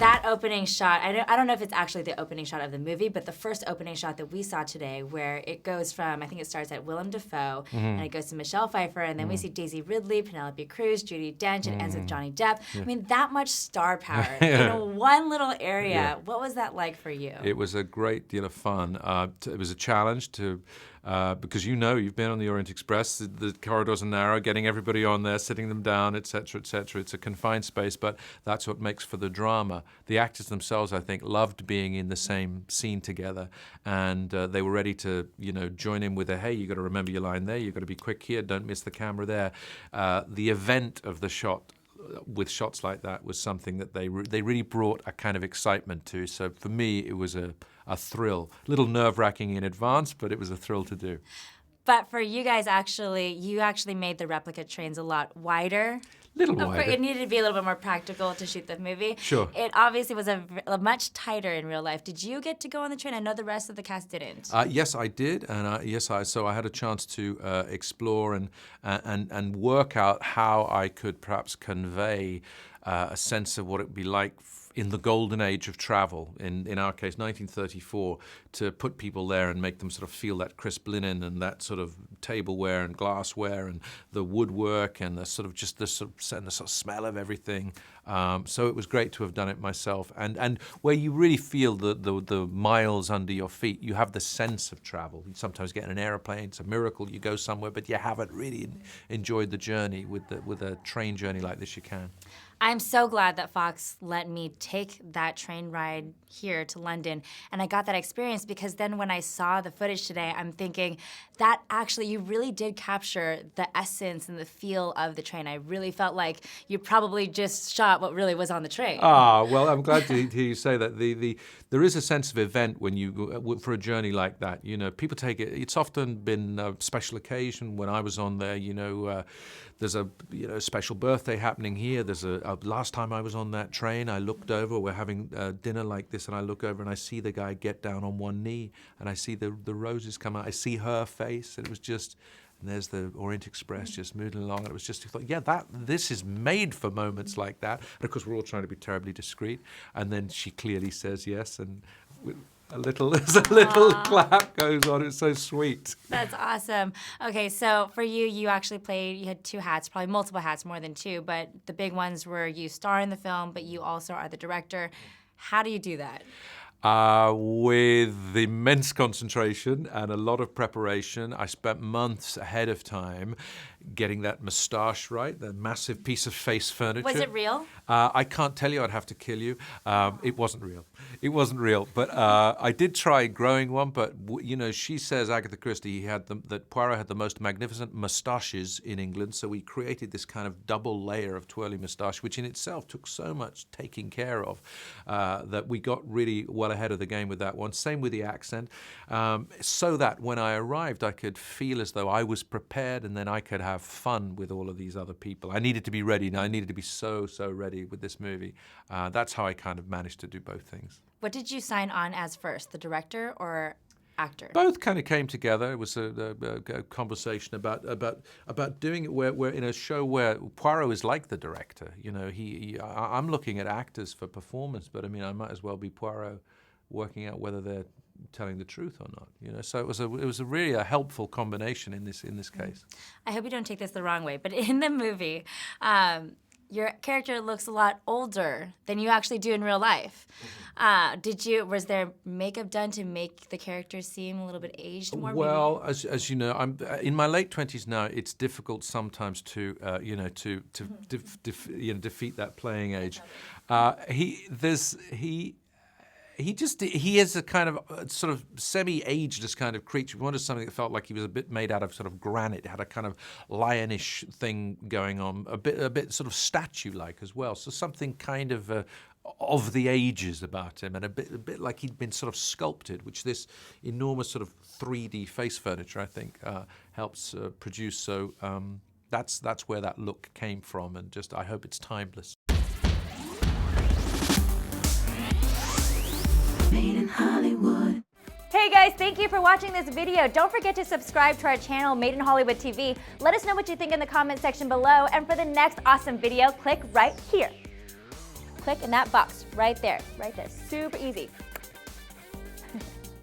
That opening shot, I don't know if it's actually the opening shot of the movie, but the first opening shot that we saw today where it goes from, I think it starts at Willem Dafoe, and it goes to Michelle Pfeiffer, and then we see Daisy Ridley, Penelope Cruz, Judi Dench, and ends with Johnny Depp. Yeah. I mean, that much star power in one little area. Yeah. What was that like for you? It was a great deal of fun. It was a challenge to, because you've been on the Orient Express, the corridors are narrow, getting everybody on there, sitting them down, et cetera, et cetera. It's a confined space, but that's what makes for the drama. The actors themselves, I think, loved being in the same scene together, and they were ready to, join in with hey, you got to remember your line there, you got to be quick here, don't miss the camera there. The event of the shot, with shots like that, was something that they really brought a kind of excitement to. So for me, it was a thrill. A little nerve-wracking in advance, but it was a thrill to do. But for you guys, you actually made the replica trains a lot wider. Little wider. It needed to be a little bit more practical to shoot the movie. Sure. It obviously was a much tighter in real life. Did you get to go on the train? I know the rest of the cast didn't. Yes, I did, and so I had a chance to explore and work out how I could perhaps convey a sense of what it would be like in the golden age of travel, in our case, 1934, to put people there and make them sort of feel that crisp linen and that sort of tableware and glassware and the woodwork and the sort of smell of everything. So it was great to have done it myself. And where you really feel the miles under your feet, you have the sense of travel. You sometimes get in an airplane, it's a miracle, you go somewhere, but you haven't really enjoyed the journey. With a train journey like this, you can. I'm so glad that Fox let me take that train ride here to London, and I got that experience, because then when I saw the footage today, I'm thinking that actually you really did capture the essence and the feel of the train. I really felt like you probably just shot what really was on the train. Well, I'm glad to hear you say that. There is a sense of event when you go for a journey like that. People take it. It's often been a special occasion. When I was on there, there's a special birthday happening here. There's last time I was on that train, I looked over. We're having dinner like this, and I look over and I see the guy get down on one knee, and I see the roses come out. I see her face. It was just. And there's the Orient Express just moving along, and it was just, you thought, this is made for moments like that. And of course, we're all trying to be terribly discreet. And then she clearly says yes, and a little clap goes on. It's so sweet. That's awesome. Okay, so for you actually you had two hats, probably multiple hats, more than two, but the big ones were you star in the film, but you also are the director. How do you do that? With immense concentration and a lot of preparation. I spent months ahead of time getting that moustache right, the massive piece of face furniture. Was it real? I can't tell you, I'd have to kill you. It wasn't real. It wasn't real. But I did try growing one, but she says, Agatha Christie, that Poirot had the most magnificent moustaches in England, so we created this kind of double layer of twirly moustache, which in itself took so much taking care of that we got really well ahead of the game with that one. Same with the accent, so that when I arrived, I could feel as though I was prepared, and then I could have fun with all of these other people. I needed to be ready. Now I needed to be so ready with this movie. That's how I kind of managed to do both things. What did you sign on as first, the director or actor? Both kind of came together. It was a conversation about doing it where in a show where Poirot is like the director. I'm looking at actors for performance, but I mean I might as well be Poirot, working out whether they're telling the truth or not. So it was a really helpful combination in this case. I hope you don't take this the wrong way, but in the movie, your character looks a lot older than you actually do in real life. Was there makeup done to make the character seem a little bit aged more? Well, as you know, I'm in my late 20s now. It's difficult sometimes to defeat that playing age. He is a kind of sort of semi-ageless kind of creature. We wanted something that felt like he was a bit made out of sort of granite, had a kind of lionish thing going on, a bit sort of statue-like as well. So something kind of the ages about him, and a bit like he'd been sort of sculpted, which this enormous sort of 3D face furniture, I think, helps produce. So that's where that look came from, and just I hope it's timeless. Made in Hollywood. Hey guys, thank you for watching this video. Don't forget to subscribe to our channel, Made in Hollywood TV. Let us know what you think in the comment section below. And for the next awesome video, click right here. click in that box right there, super easy.